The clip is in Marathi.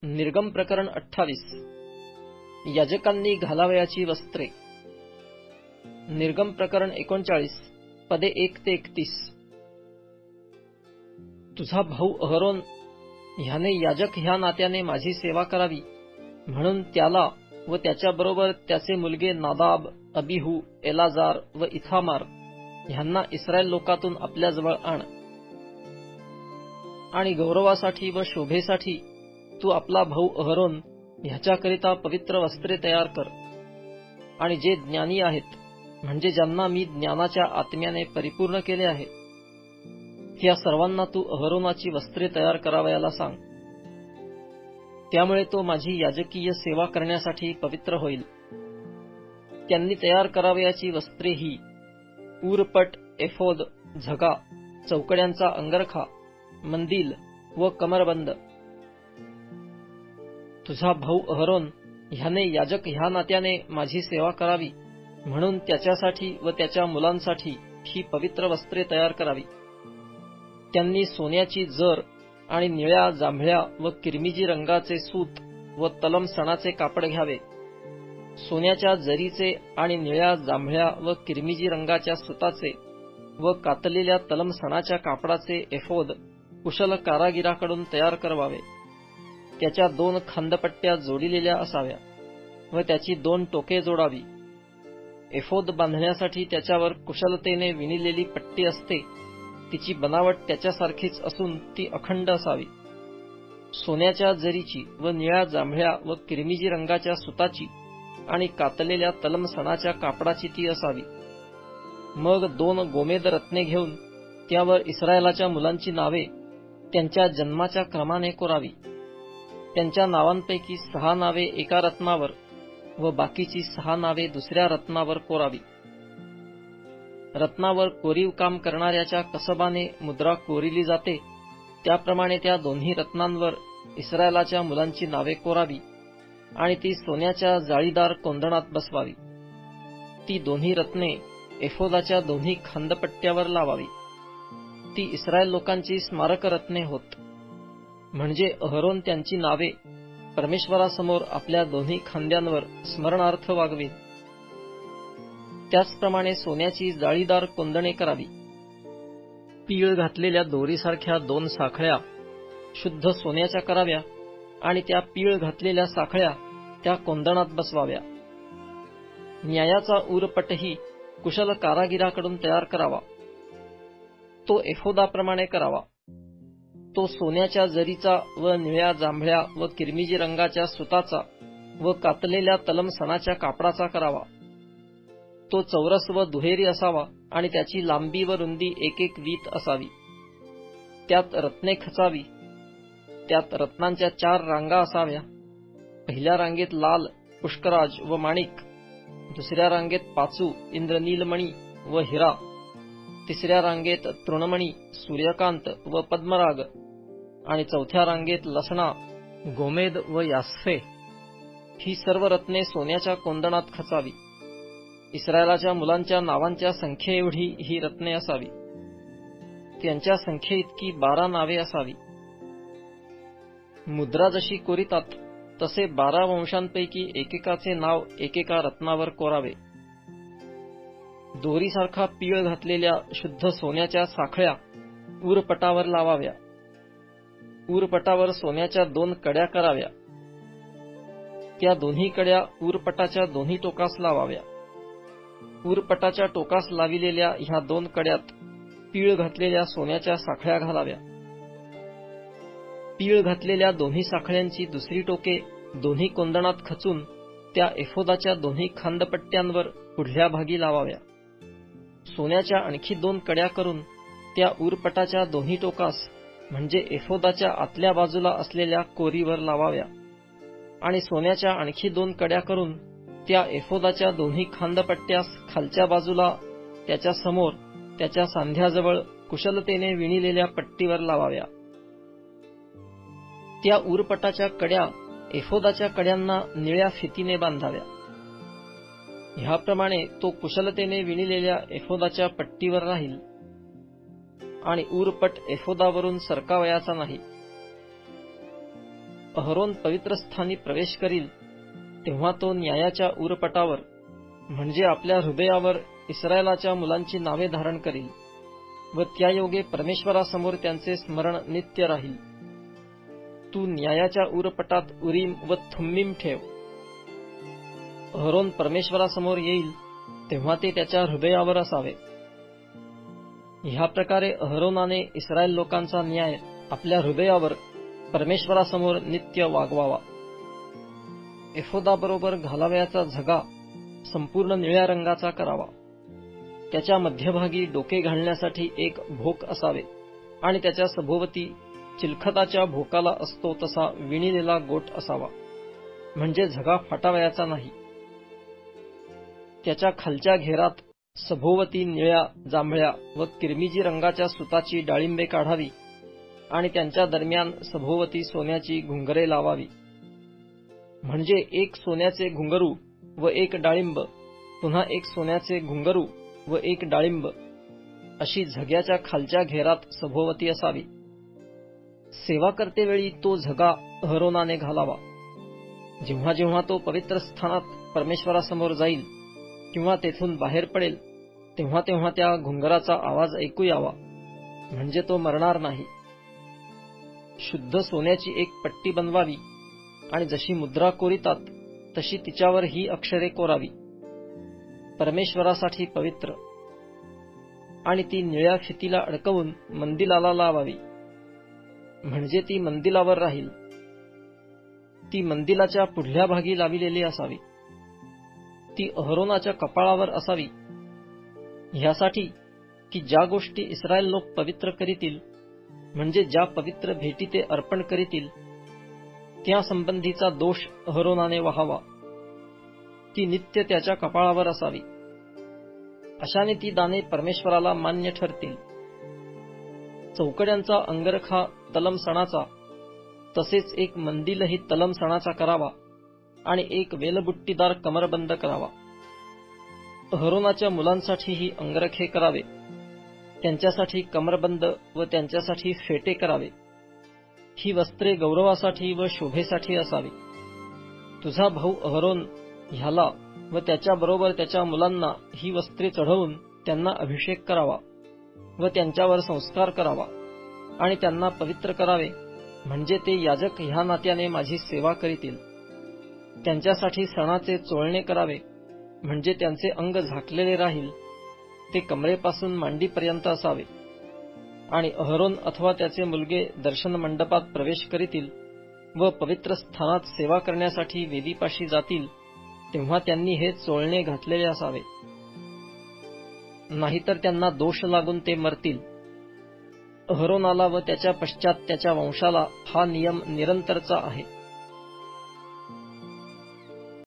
निर्गम प्रकरण 28. याजकांनी घालावयाची वस्त्रे. निर्गम प्रकरण 39 पदे 1 ते 31. तुझा भाऊ अहरोन ह्याने याजक ह्या नात्याने माझी सेवा करावी म्हणून त्याला व त्याच्याबरोबर त्याचे मुलगे नादाब, अबिहू, एलाजार व इथामार ह्यांना इस्रायल लोकातून आपल्याजवळ आण. आणि गौरवासाठी व शोभेसाठी तू आपला भाऊ अहरोन ह्याच्याकरिता पवित्र वस्त्रे तयार कर. आणि जे ज्ञानी आहेत, म्हणजे ज्यांना मी ज्ञानाच्या आत्म्याने परिपूर्ण केले आहे, त्या सर्वांना तू अहरोनाची वस्त्रे तयार करावयाला सांग. त्यामुळे तो माझी याजकीय सेवा करण्यासाठी पवित्र होईल. त्यांनी तयार करावयाची वस्त्रे ही ऊरपट, एफोद, झगा, चौकड्यांचा अंगरखा, मंदिल व कमरबंद. तुझा भाऊ अहरोन ह्याने याजक ह्या नात्याने माझी सेवा करावी म्हणून त्याच्यासाठी व त्याच्या मुलांसाठी ही पवित्र वस्त्रे तयार करावी. त्यांनी सोन्याची जर आणि निळ्या, जांभळ्या व किरमिजी रंगाचे सूत व तलम सणाचे कापड घ्यावे. सोन्याच्या जरीचे आणि निळ्या, जांभळ्या व किरमिजी रंगाच्या सुताचे व कातलेल्या तलम सणाच्या कापडाचे एफोद कुशल कारागिराकडून तयार करवावे. त्याच्या 2 खांदपट्ट्या जोडिलेल्या असाव्या व त्याची 2 टोके जोडावी. एफोद बांधण्यासाठी त्याच्यावर कुशलतेने विणलेली पट्टी असते, तिची बनावट त्याच्यासारखीच असून ती अखंड असावी. सोन्याच्या जरीची व निळ्या, जांभळ्या व किरमिजी रंगाच्या सुताची आणि कातलेल्या तलम सणाच्या कापडाची ती असावी. मग 2 गोमेद रत्ने घेऊन त्यावर इस्रायलाच्या मुलांची नावे त्यांच्या जन्माच्या क्रमाने कोरावी. त्यांच्या नावांपैकी 6 नावे एका रत्नावर व बाकीची 6 नावे दुसऱ्या रत्नावर कोरावी. रत्नावर कोरीव काम करणाऱ्याच्या कसबाने मुद्रा कोरिली जाते, त्याप्रमाणे त्या दोन्ही रत्नांवर इस्रायलाच्या मुलांची नावे कोरावी आणि ती सोन्याच्या जाळीदार कोंदणात बसवावी. ती दोन्ही रत्ने एफोदाच्या दोन्ही खांदपट्ट्यावर लावावी. ती इस्रायल लोकांची स्मारक रत्ने होत, म्हणजे अहरोन त्यांची नावे परमेश्वरासमोर आपल्या दोन्ही खांद्यांवर स्मरणार्थ वागवी. त्याचप्रमाणे सोन्याची जाळीदार कोंदणे करावी. पीळ घातलेल्या दोरीसारख्या 2 साखळ्या शुद्ध सोन्याच्या कराव्या आणि त्या पीळ घातलेल्या साखळ्या त्या कोंदणात बसवाव्या. न्यायाचा ऊरपटही कुशल कारागिराकडून तयार करावा. तो एफोदाप्रमाणे करावा. तो सोन्याच्या जरीचा व निळ्या, जांभळ्या व किरमिजी रंगाच्या सुताचा व कातलेल्या तलम सणाच्या कापडाचा करावा. तो चौरस व दुहेरी असावा आणि त्याची लांबी व रुंदी 1 वीत असावी. त्यात रत्ने खचावी. त्यात रत्नांच्या 4 रांगा असाव्या. पहिल्या रांगेत लाल, पुष्कराज व माणिक, दुसऱ्या रांगेत पाचू, इंद्रनीलमणी व हिरा, तिसऱ्या रांगेत तृणमणी, सूर्यकांत व पद्मराग आणि चौथ्या रांगेत लसणा, गोमेद व यास्फे. ही सर्व रत्ने सोन्याच्या कोंदणात खचावी. इस्रायलाच्या मुलांच्या नावांच्या संख्येएवढी ही रत्ने असावी. त्यांच्या संख्येइतकी 12 नावे असावी. मुद्रा जशी कोरितात तसे 12 वंशांपैकी एकेकाचे नाव एकेका रत्नावर कोरावे. दोरीसारखा पीळ घातलेल्या शुद्ध सोन्याच्या साखळ्या ऊरपटावर लावाव्या. ऊरपटावर सोन्याच्या 2 कड्या कराव्या. त्या दोन्ही कड्या ऊरपटाच्या दोन्ही टोकास लावाव्या. ऊरपटाच्या टोकास लाविलेल्या ह्या 2 कड्यात पीळ घातलेल्या सोन्याच्या साखळ्या घालाव्या. पीळ घातलेल्या दोन्ही साखळ्यांची दुसरी टोके दोन्ही कोंदणात खचून त्या एफोदाच्या दोन्ही खांदपट्ट्यांवर पुढल्या भागी लावाव्या. सोन्याच्या आणखी 2 कड्या करून त्या ऊरपटाच्या दोन्ही टोकास, म्हणजे एफोदाच्या आतल्या बाजूला असलेल्या कोरीवर लावाव्या. आणि सोन्याच्या आणखी 2 कड्या करून त्या एफोदाच्या दोन्ही खांदपट्ट्यास खालच्या बाजूला त्याच्या समोर त्याच्या सांध्याजवळ कुशलतेने विणलेल्या पट्टीवर लावाव्या. त्या ऊरपटाच्या कड्या एफोदाच्या कड्यांना निळ्या फितीने बांधाव्या. ह्याप्रमाणे तो कुशलतेने विणलेल्या एफोदाच्या पट्टीवर राहील आणि ऊरपट एफोदावरून सरकावयाचा नाही. अहरोन पवित्र स्थानी प्रवेश करील तेव्हा तो न्यायाच्या उरपटावर म्हणजे आपल्या हृदयावर इस्रायलाच्या मुलांची नावे धारण करील व त्यायोगे परमेश्वरासमोर त्यांचे स्मरण नित्य राहील. तू न्यायाच्या उरपटात उरीम व थुम्मीम ठेव. अहरोन परमेश्वरासमोर येईल तेव्हा ते त्याच्या हृदयावर असावे. ह्या प्रकारे अहरोनाने इस्रायल लोकांचा न्याय आपल्या हृदयावर परमेश्वरासमोर नित्य वागवावा. एफोदाबरोबर घालावयाचा झगा संपूर्ण निळ्या रंगाचा करावा. त्याच्या मध्यभागी डोके घालण्यासाठी एक भोक असावे आणि त्याच्या सभोवती चिलखताच्या भोकाला असतो तसा विणिलेला गोट असावा, म्हणजे झगा फाटावयाचा नाही. त्याच्या खालच्या घेरात सभोवती निळ्या, जांभळ्या व किरमिजी रंगाच्या सुताची डाळिंबे काढावी आणि त्यांच्या दरम्यान सभोवती सोन्याची घुंगरे लावावी, म्हणजे एक सोन्याचे घुंगरू व एक डाळिंब, पुन्हा एक सोन्याचे घुंगरू व एक डाळिंब अशी झग्याच्या खालच्या घेरात सभोवती असावी. सेवा करतेवेळी तो झगा अहरोनाने घालावा. जेव्हा जेव्हा तो पवित्र स्थानात परमेश्वरासमोर जाईल किंवा तेथून बाहेर पडेल तेव्हा तेव्हा त्या घुंगराचा आवाज ऐकू यावा, म्हणजे तो मरणार नाही. शुद्ध सोन्याची एक पट्टी बनवावी आणि जशी मुद्रा कोरितात तशी तिच्यावर ही अक्षरे कोरावी, परमेश्वरासाठी पवित्र, आणि ती निळ्या फितीला अडकवून मंदिलाला लावावी, म्हणजे ती मंदिलावर राहील. ती मंदिलाच्या पुढल्या भागी लाविलेली असावी. ती अहरोनाच्या कपाळावर असावी, ह्यासाठी की ज्या गोष्टी इस्रायल लोक पवित्र करीतील, म्हणजे ज्या पवित्र भेटी ते अर्पण करीतील, त्या संबंधीचा दोष अहरोनाने वहावा. ती नित्य त्याच्या कपाळावर असावी. अशाने ती दाने परमेश्वराला मान्य ठरतील. चौकड्यांचा अंगरखा तलम सणाचा, तसेच एक मंदिलही तलम सणाचा करावा आणि एक वेलबुट्टीदार कमरबंद करावा. अहरोनाच्या मुलांसाठीही अंगरखे करावे, त्यांच्यासाठी कमरबंद व त्यांच्यासाठी फेटे करावे. ही वस्त्रे गौरवासाठी व शोभेसाठी असावी. तुझा भाऊ अहरोन ह्याला व त्याच्याबरोबर त्याच्या मुलांना ही वस्त्रे चढवून त्यांना अभिषेक करावा व त्यांच्यावर संस्कार करावा आणि त्यांना पवित्र करावे, म्हणजे ते याजक ह्या नात्याने माझी सेवा करीतील. त्यांच्यासाठी सणाचे चोळणे करावे, म्हणजे त्यांचे अंग झाकलेले राहील, ते कमरेपासून मांडीपर्यंत असावे. आणि अहरोन अथवा त्याचे मुलगे दर्शन मंडपात प्रवेश करीतील व पवित्र स्थानात सेवा करण्यासाठी वेदीपाशी जातील तेव्हा त्यांनी हे चोळणे घातलेले असावे, नाहीतर त्यांना दोष लागून ते मरतील. अहरोनाला व त्याच्या पश्चात त्याच्या वंशाला हा नियम निरंतरचा आहे.